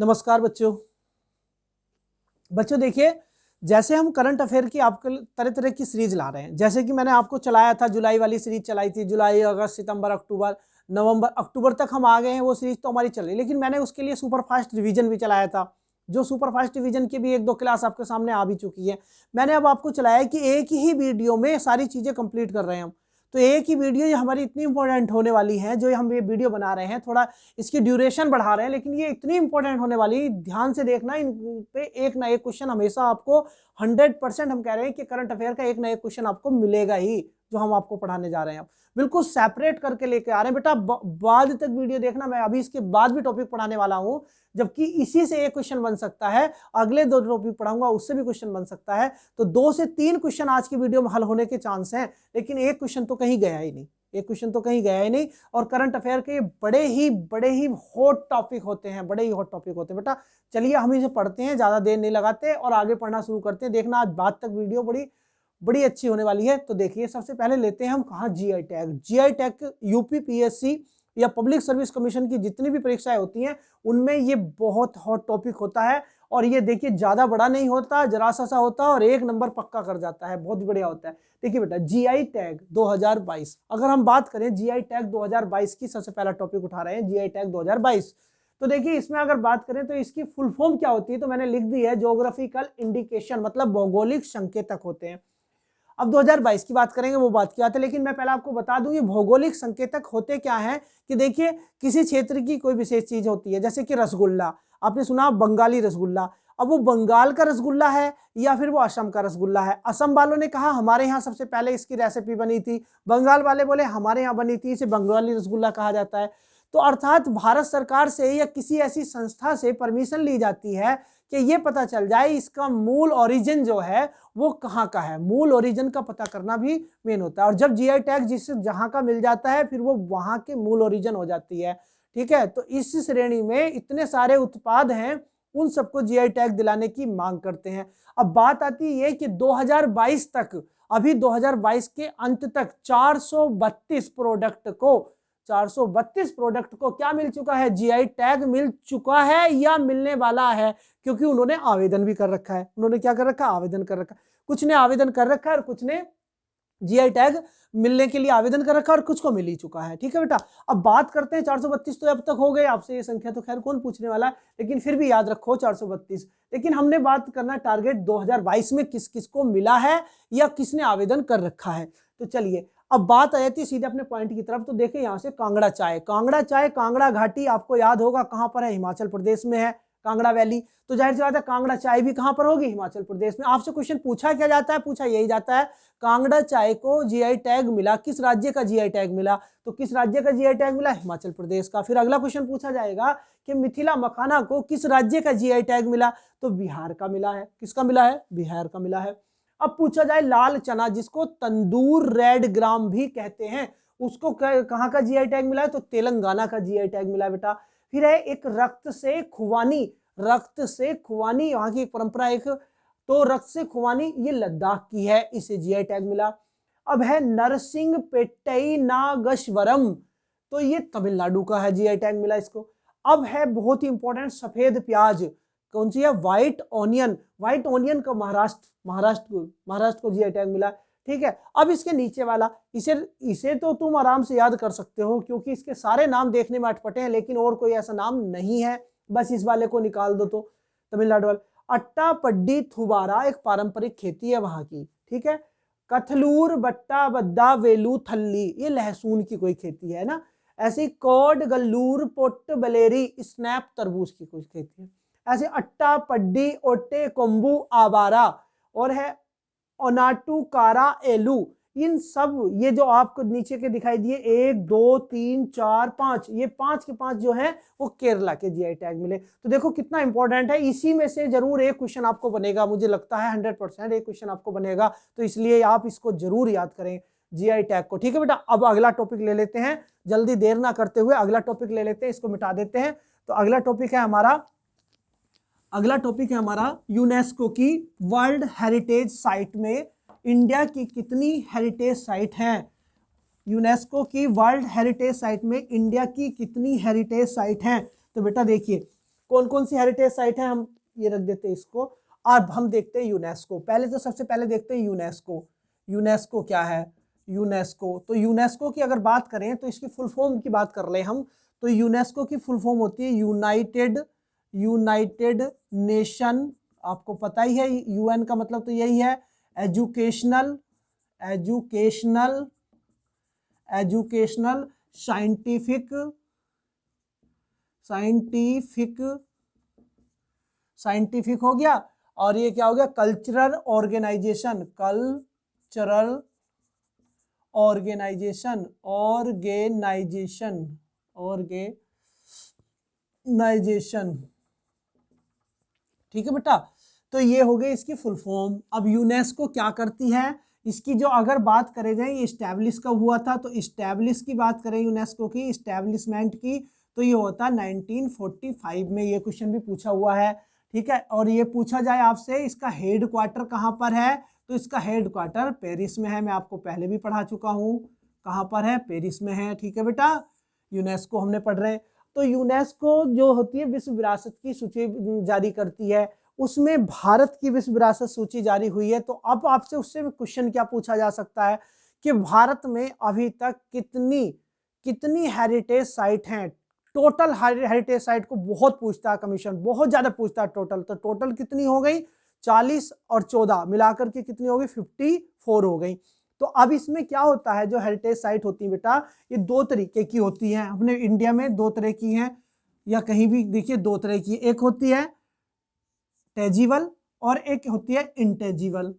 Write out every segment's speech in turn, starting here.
नमस्कार बच्चों। देखिए, जैसे हम करंट अफेयर की आपको तरह तरह की सीरीज ला रहे हैं, जैसे कि मैंने आपको चलाया था, जुलाई वाली सीरीज चलाई थी, जुलाई अगस्त सितंबर अक्टूबर नवंबर अक्टूबर तक हम आ गए हैं, वो सीरीज तो हमारी चल रही है। लेकिन मैंने उसके लिए सुपर फास्ट रिवीजन भी चलाया था, जो सुपर फास्ट रिवीजन की भी 1-2 क्लास आपके सामने आ भी चुकी है। मैंने अब आपको चलाया कि एक ही वीडियो में सारी चीजें कंप्लीट कर रहे हैं हम। तो एक ही वीडियो ये हमारी इतनी इंपॉर्टेंट होने वाली है, जो हम ये वीडियो बना रहे हैं, थोड़ा इसकी ड्यूरेशन बढ़ा रहे हैं, लेकिन ये इतनी इंपॉर्टेंट होने वाली, ध्यान से देखना, इन पे एक ना एक क्वेश्चन हमेशा आपको 100% हम कह रहे हैं कि करंट अफेयर का एक ना एक क्वेश्चन आपको मिलेगा ही, जो हम आपको पढ़ाने जा रहे हैं। बिल्कुल सेपरेट करके लेके आ रहे हैं बेटा, बाद तक वीडियो देखना, मैं अभी इसके बाद भी टॉपिक पढ़ाने वाला हूं, जबकि इसी से एक क्वेश्चन बन सकता है, अगले 2 टॉपिक पढ़ाऊंगा उससे भी क्वेश्चन बन सकता है। तो 2 से 3 क्वेश्चन आज की वीडियो में हल होने के चांस हैं, लेकिन एक क्वेश्चन तो कहीं गया ही नहीं, एक क्वेश्चन तो कहीं गया ही नहीं। और करंट अफेयर के बड़े ही हॉट टॉपिक होते हैं, बड़े ही हॉट टॉपिक होते हैं बेटा। चलिए हम इसे पढ़ते हैं, ज्यादा देर नहीं लगाते और आगे पढ़ना शुरू करते हैं। देखना आज बाद तक वीडियो बड़ी अच्छी होने वाली है। तो देखिए, सबसे पहले लेते हैं हम कहाँ GI tag. GI tag UP PSC या पब्लिक सर्विस कमीशन की जितनी भी परीक्षाएं होती हैं, उनमें ये बहुत हॉट टॉपिक होता है। और ये देखिए, ज्यादा बड़ा नहीं होता, जरा सा होता है और 1 नंबर पक्का कर जाता है, बहुत बढ़िया होता है। देखिए बेटा, जीआई टैग 2022, अगर हम बात करें जीआई टैग 2022 की, सबसे पहला टॉपिक उठा रहे हैं जीआई टैग 2022। तो देखिए, इसमें अगर बात करें तो इसकी फुल फॉर्म क्या होती है, तो मैंने लिख दी है, ज्योग्राफिकल इंडिकेशन, मतलब भौगोलिक संकेतक होते हैं। अब 2022 की बात करेंगे, वो बात की बात है, लेकिन मैं पहले आपको बता दूं ये भौगोलिक संकेतक होते क्या हैं। कि देखिए, किसी क्षेत्र की कोई विशेष चीज होती है, जैसे कि रसगुल्ला, आपने सुना बंगाली रसगुल्ला। अब वो बंगाल का रसगुल्ला है या फिर वो असम का रसगुल्ला है। असम वालों ने कहा हमारे यहाँ सबसे पहले इसकी रेसिपी बनी थी, बंगाल वाले बोले हमारे यहाँ बनी थी, इसे बंगाली रसगुल्ला कहा जाता है। तो अर्थात भारत सरकार से या किसी ऐसी संस्था से परमिशन ली जाती है कि ये पता चल जाए इसका मूल ओरिजिन जो है वो कहाँ का है। मूल ओरिजिन का पता करना भी मेन होता है। और जब जीआई टैग जिस जहाँ का मिल जाता है, फिर वो वहाँ के मूल ओरिजिन हो जाती है। ठीक है, तो इस श्रेणी में इतने सारे उत्पाद हैं, उन सबको जीआई टैग दिलाने की मांग करते हैं। अब बात आती है कि 2022 तक, अभी 2022 के अंत तक 432 प्रोडक्ट को क्या मिल चुका है, जीआई टैग मिल चुका है या मिलने वाला है। क्योंकि उन्होंने आवेदन भी कर रखा है। उन्होंने क्या कर रखा है, आवेदन कर रखा है। कुछ ने आवेदन कर रखा है और कुछ ने जीआई टैग मिलने के लिए आवेदन कर रखा है और कुछ को मिल ही चुका है। ठीक है बेटा, अब बात करते हैं 432 तो अब तक हो गए, आपसे ये संख्या तो खैर कौन पूछने वाला है, लेकिन फिर भी याद रखो 432। लेकिन हमने बात करना टारगेट 2022 में किस किस को मिला है या किसने आवेदन कर रखा है। तो चलिए, अब बात आ जाती है सीधे अपने पॉइंट की तरफ। तो देखिए, यहाँ से कांगड़ा चाय, कांगड़ा घाटी आपको याद होगा कहां पर है, हिमाचल प्रदेश में है, कांगड़ा वैली। तो जाहिर सी बात है, कांगड़ा चाय भी कहां पर होगी, हिमाचल प्रदेश में। आपसे क्वेश्चन पूछा क्या जाता है, पूछा यही जाता है, कांगड़ा चाय को जीआई टैग मिला, किस राज्य का जीआई टैग मिला, तो किस राज्य का जीआई टैग मिला, हिमाचल प्रदेश का। फिर अगला क्वेश्चन पूछा जाएगा कि मिथिला मखाना को किस राज्य का जीआई टैग मिला, तो बिहार का मिला है। किसका मिला है, बिहार का मिला है। अब पूछा जाए लाल चना, जिसको तंदूर रेड ग्राम भी कहते हैं, उसको कहां का जीआई टैग मिला है, तो तेलंगाना का जीआई टैग मिला है बेटा। फिर है एक रक्त से खुबानी, वहां की एक परंपरा, एक तो रक्त से खुबानी, ये लद्दाख की है, इसे जीआई टैग मिला। अब है नरसिंह पेट्टई नागेश्वरम, तो ये तमिलनाडु का है, जीआई टैग मिला इसको। अब है बहुत ही इंपॉर्टेंट सफेद प्याज, कौन सी है, व्हाइट ऑनियन का महाराष्ट्र को जीआई टैग मिला। ठीक है, अब इसके नीचे वाला, इसे तो तुम आराम से याद कर सकते हो, क्योंकि इसके सारे नाम देखने में अटपटे हैं, लेकिन और कोई ऐसा नाम नहीं है, बस इस वाले को निकाल दो तो तमिलनाडु वाला। अट्टापड्डी थुबारा एक पारंपरिक खेती है वहां की। ठीक है, कथलूर बट्टा बद्दा वेलू थल्ली, ये लहसुन की कोई खेती है ना। ऐसी कोड गल्लूर पोट्ट बलेरी स्नैप तरबूज की कोई खेती है। ऐसे अट्टा पड्डी ओटे कोम्बू आबारा और है ओनाटू कारा एलू, इन सब, ये जो आपको नीचे के दिखाई दिए 1 2 3 4 5, ये 5 के 5 जो है वो केरला के जीआई टैग मिले। तो देखो कितना इंपॉर्टेंट है, इसी में से जरूर एक क्वेश्चन आपको बनेगा, मुझे लगता है 100% एक क्वेश्चन आपको बनेगा। तो इसलिए आप इसको जरूर याद करें, जीआई टैग को। ठीक है बेटा, अब अगला टॉपिक ले लेते हैं, जल्दी देर ना करते हुए अगला टॉपिक ले लेते हैं, इसको मिटा देते हैं। तो अगला टॉपिक है हमारा यूनेस्को की वर्ल्ड हेरिटेज साइट में इंडिया की कितनी हेरिटेज साइट हैं। यूनेस्को की वर्ल्ड हेरिटेज साइट में इंडिया की कितनी हेरिटेज साइट हैं। तो बेटा देखिए, कौन कौन सी हेरिटेज साइट है, हम ये रख देते हैं इसको। अब हम देखते हैं यूनेस्को। पहले तो सबसे पहले देखते हैं यूनेस्को। यूनेस्को क्या है? यूनेस्को, तो यूनेस्को की अगर बात करें तो इसकी फुल फॉर्म की बात कर ले हम, तो यूनेस्को की फुल फॉर्म होती है यूनाइटेड नेशन। आपको पता ही है यूएन का मतलब तो यही है, एजुकेशनल साइंटिफिक हो गया, और ये क्या हो गया? कल्चरल ऑर्गेनाइजेशन ठीक है बेटा। तो ये हो गई इसकी फुल फॉर्म। अब यूनेस्को क्या करती है, इसकी जो अगर बात करें जाए, ये इस्टेब्लिश कब हुआ था, तो इस्टेब्लिश की बात करें यूनेस्को की, इस्टेब्लिशमेंट की, तो ये होता है 1945 में। ये क्वेश्चन भी पूछा हुआ है, ठीक है। और ये पूछा जाए आपसे इसका हेड क्वार्टर कहाँ पर है, तो इसका हेड क्वार्टर पेरिस में है। मैं आपको पहले भी पढ़ा चुका हूँ, कहाँ पर है? पेरिस में है, ठीक है बेटा। यूनेस्को हमने पढ़ रहे हैं। तो यूनेस्को जो होती है विश्व विरासत की सूची जारी करती है, उसमें भारत की विश्व विरासत सूची जारी हुई है। तो अब आपसे उससे क्वेश्चन क्या पूछा जा सकता है कि भारत में अभी तक कितनी हेरिटेज साइट हैं? टोटल हेरिटेज साइट को बहुत पूछता है कमीशन, बहुत ज्यादा पूछता है टोटल। तो टोटल कितनी हो गई? 40 और 14 मिलाकर के कितनी हो गई? 54 हो गई। तो अब इसमें क्या होता है, जो हेरिटेज साइट होती है बेटा, ये दो तरीके की होती हैं। अपने इंडिया में दो तरह की हैं, या कहीं भी देखिए दो तरह की। एक होती है टेजिबल और एक होती है इंटेजिबल।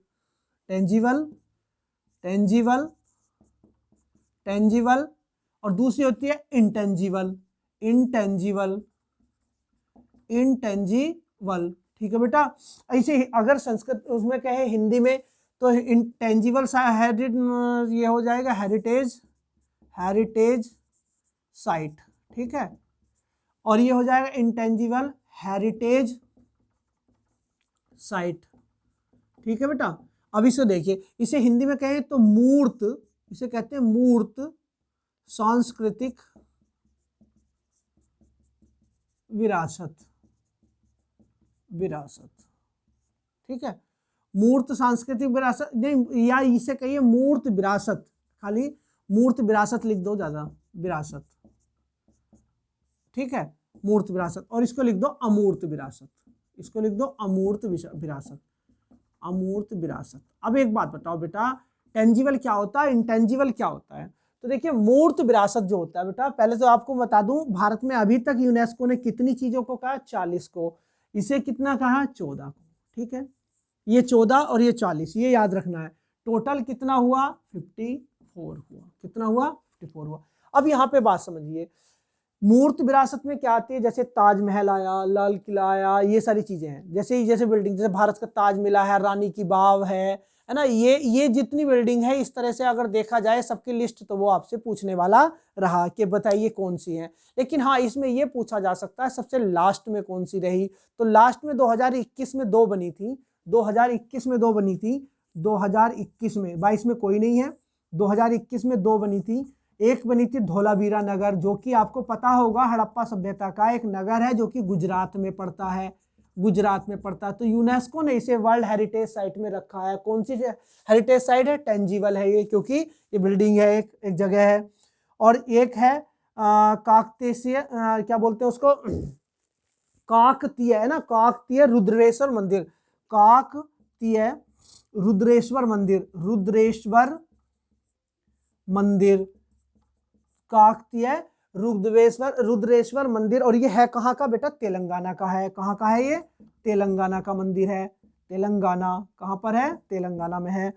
टेंजिबल और दूसरी होती है इंटेंजिबल। ठीक है बेटा। ऐसे ही अगर संस्कृत उसमें कहे हिंदी में, तो इंटेंजिबल ये हो जाएगा हेरिटेज साइट, ठीक है। और ये हो जाएगा इंटेंजिबल हेरिटेज साइट, ठीक है बेटा। अब इसे देखिए, इसे हिंदी में कहें तो मूर्त, इसे कहते हैं मूर्त सांस्कृतिक विरासत, ठीक है। मूर्त सांस्कृतिक विरासत नहीं, या इसे कहिए मूर्त विरासत, खाली मूर्त विरासत लिख दो, ज्यादा विरासत, ठीक है, मूर्त विरासत। और इसको लिख दो अमूर्त विरासत, इसको लिख दो अमूर्त विरासत, अमूर्त विरासत। अब एक बात बताओ बेटा, टेंजिबल क्या होता है, इंटेंजिबल क्या होता है? तो देखिए मूर्त विरासत जो होता है बेटा, पहले तो आपको बता दूं, भारत में अभी तक यूनेस्को ने कितनी चीजों को कहा? 40 को। इसे कितना कहा? 14 को, ठीक है। ये 14 और ये 40, ये याद रखना है। टोटल कितना हुआ? 54 हुआ। कितना हुआ? 54 हुआ। अब यहाँ पे बात समझिए, मूर्त विरासत में क्या आती है? जैसे ताजमहल आया, लाल किला आया, ये सारी चीजें हैं। जैसे बिल्डिंग, जैसे भारत का ताजमहल है, रानी की बाव है ना, ये जितनी बिल्डिंग है, इस तरह से अगर देखा जाए सबकी लिस्ट, तो वो आपसे पूछने वाला रहा कि बताइए कौन सी है। लेकिन हाँ, इसमें ये पूछा जा सकता है सबसे लास्ट में कौन सी रही। तो लास्ट में 2021 में 2 बनी थी, 2021 में 2 बनी थी, 2021 में, 22 में कोई नहीं है। 2021 में 2 बनी थी। एक बनी थी धोलावीरा नगर, जो कि आपको पता होगा हड़प्पा सभ्यता का एक नगर है, जो कि गुजरात में पड़ता है, तो यूनेस्को ने इसे वर्ल्ड हेरिटेज साइट में रखा है। कौन सी हेरिटेज साइट है? टेंजिबल है ये, क्योंकि ये बिल्डिंग है, एक जगह है। और एक है काकतीय, क्या बोलते हैं उसको, काकतीय है ना, काकतीय रुद्रेश्वर मंदिर, काकतीय रुद्रेश्वर मंदिर, काकतीय रुद्रेश्वर मंदिर। और ये है कहाँ का बेटा? तेलंगाना का है। कहाँ का है ये? तेलंगाना का मंदिर है। तेलंगाना कहाँ पर है? तेलंगाना में है।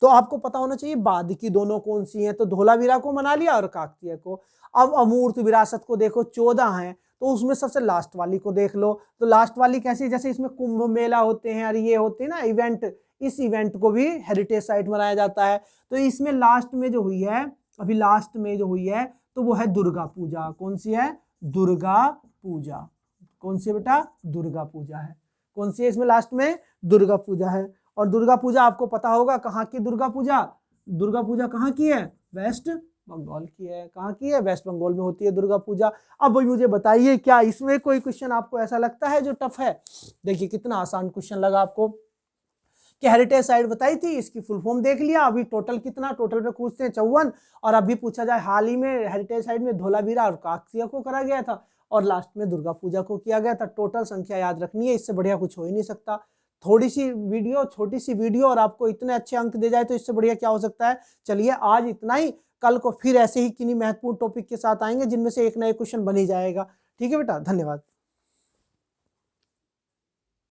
तो आपको पता होना चाहिए बाद की दोनों कौन सी हैं। तो धोलावीरा को मना लिया और काकतीय को। अब अमूर्त विरासत को देखो, 14 हैं, तो उसमें सबसे लास्ट वाली को देख लो। तो लास्ट वाली कैसी? जैसे इसमें कुंभ मेला होते हैं और ये होते हैं ना इवेंट, इस इवेंट को भी हेरिटेज साइट बनाया जाता है। तो इसमें लास्ट में जो हुई है, अभी लास्ट में जो हुई है, तो वो है दुर्गा पूजा। कौन सी है? दुर्गा पूजा। कौन सी बेटा? दुर्गा पूजा है। कौन सी है इसमें लास्ट में? दुर्गा पूजा है। और दुर्गा पूजा आपको पता होगा कहाँ की दुर्गा पूजा? दुर्गा पूजा कहाँ की है? वेस्ट बंगाल की है, कहाँ की है, वेस्ट बंगाल में होती है दुर्गा पूजा। अब भाई मुझे बताइए क्या इसमें कोई क्वेश्चन आपको ऐसा लगता है जो टफ है? देखिए कितना आसान क्वेश्चन लगा आपको कि हेरिटेज साइट बताई थी, इसकी फुल फॉर्म देख लिया। अभी टोटल कितना, टोटल पे पूछते हैं 54, और अभी पूछा जाए हाल ही में हेरिटेज साइट में धोलावीरा और काकसिया को करा गया था और लास्ट में दुर्गा पूजा को किया गया था। टोटल संख्या याद रखनी है, इससे बढ़िया कुछ हो ही नहीं सकता। थोड़ी सी वीडियो, छोटी सी वीडियो और आपको इतने अच्छे अंक दे जाए तो इससे बढ़िया क्या हो सकता है। चलिए आज इतना ही, कल को फिर ऐसे ही किन्हीं महत्वपूर्ण टॉपिक के साथ आएंगे जिनमें से एक नए क्वेश्चन बन ही जाएगा। ठीक है बेटा, धन्यवाद।